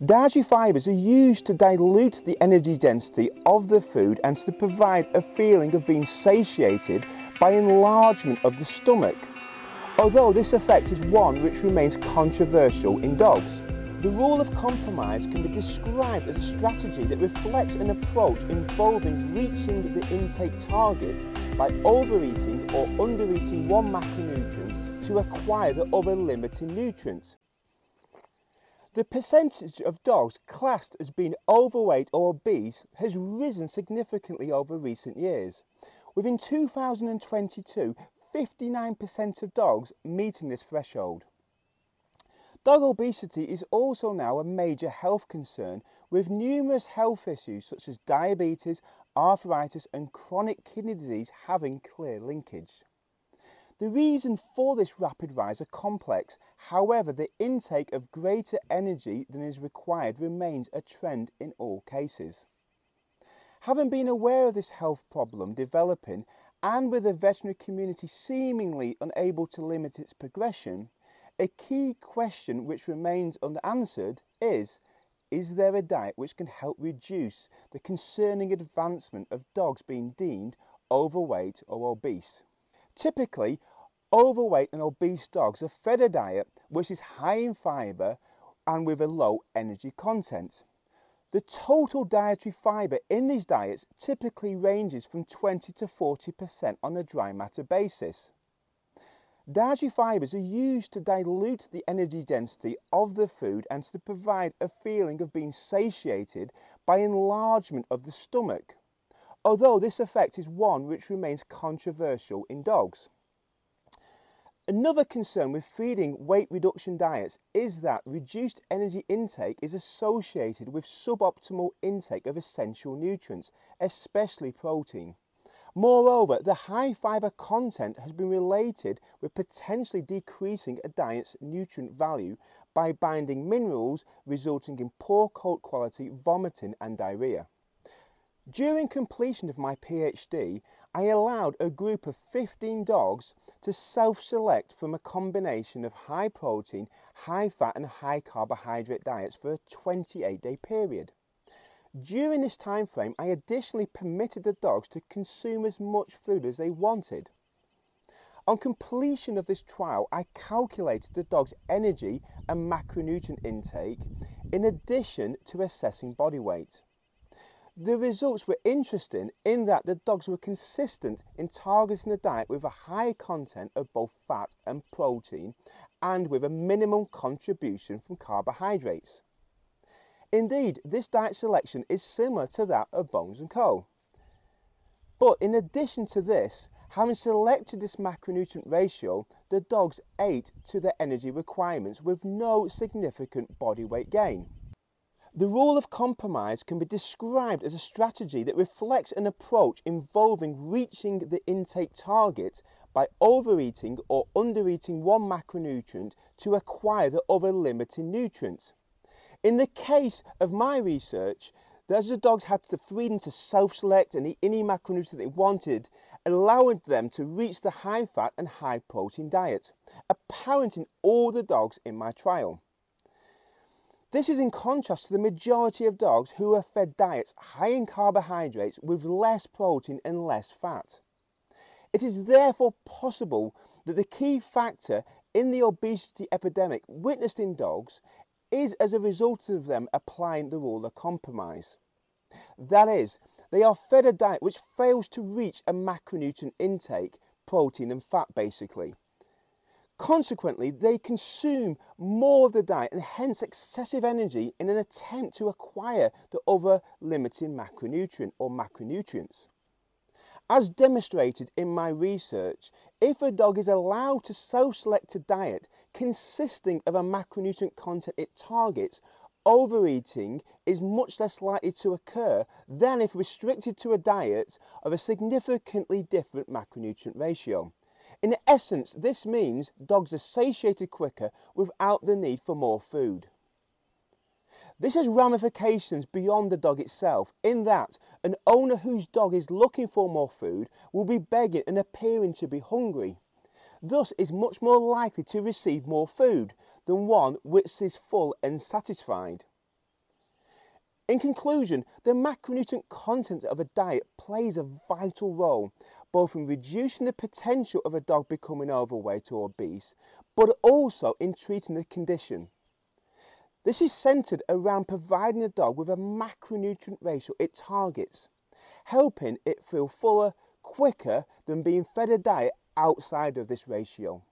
Dietary fibres are used to dilute the energy density of the food and to provide a feeling of being satiated by enlargement of the stomach, although this effect is one which remains controversial in dogs. The rule of compromise can be described as a strategy that reflects an approach involving reaching the intake target by overeating or undereating one macronutrient to acquire the other limiting nutrient. The percentage of dogs classed as being overweight or obese has risen significantly over recent years, with in 2022 59% of dogs meeting this threshold. Dog obesity is also now a major health concern, with numerous health issues such as diabetes, arthritis and chronic kidney disease having clear linkage. The reason for this rapid rise are complex, however the intake of greater energy than is required remains a trend in all cases. Having been aware of this health problem developing and with the veterinary community seemingly unable to limit its progression, a key question which remains unanswered is there a diet which can help reduce the concerning advancement of dogs being deemed overweight or obese? Typically, overweight and obese dogs are fed a diet which is high in fibre and with a low energy content. The total dietary fibre in these diets typically ranges from 20 to 40% on a dry matter basis. Dietary fibres are used to dilute the energy density of the food and to provide a feeling of being satiated by enlargement of the stomach, although this effect is one which remains controversial in dogs. Another concern with feeding weight reduction diets is that reduced energy intake is associated with suboptimal intake of essential nutrients, especially protein. Moreover, the high fibre content has been related with potentially decreasing a diet's nutrient value by binding minerals, resulting in poor coat quality, vomiting and diarrhoea. During completion of my Ph.D, I allowed a group of 15 dogs to self-select from a combination of high protein, high fat and high carbohydrate diets for a 28-day period. During this time frame, I additionally permitted the dogs to consume as much food as they wanted. On completion of this trial, I calculated the dog's energy and macronutrient intake in addition to assessing body weight. The results were interesting in that the dogs were consistent in targeting a diet with a high content of both fat and protein and with a minimum contribution from carbohydrates. Indeed, this diet selection is similar to that of Bones & Co. But in addition to this, having selected this macronutrient ratio, the dogs ate to their energy requirements with no significant body weight gain. The rule of compromise can be described as a strategy that reflects an approach involving reaching the intake target by overeating or undereating one macronutrient to acquire the other limiting nutrient. In the case of my research, the dogs had the freedom to self-select and eat any macronutrient they wanted, allowing them to reach the high-fat and high-protein diet, apparent in all the dogs in my trial. This is in contrast to the majority of dogs who are fed diets high in carbohydrates with less protein and less fat. It is therefore possible that the key factor in the obesity epidemic witnessed in dogs is as a result of them applying the rule of compromise. That is, they are fed a diet which fails to reach a macronutrient intake, protein and fat basically. Consequently, they consume more of the diet and hence excessive energy in an attempt to acquire the other limiting macronutrient or macronutrients. As demonstrated in my research, if a dog is allowed to self-select a diet consisting of a macronutrient content it targets, overeating is much less likely to occur than if restricted to a diet of a significantly different macronutrient ratio. In essence, this means dogs are satiated quicker without the need for more food. This has ramifications beyond the dog itself, in that an owner whose dog is looking for more food will be begging and appearing to be hungry. Thus is much more likely to receive more food than one which is full and satisfied. In conclusion, the macronutrient content of a diet plays a vital role, both in reducing the potential of a dog becoming overweight or obese, but also in treating the condition. This is centred around providing the dog with a macronutrient ratio it targets, helping it feel fuller quicker than being fed a diet outside of this ratio.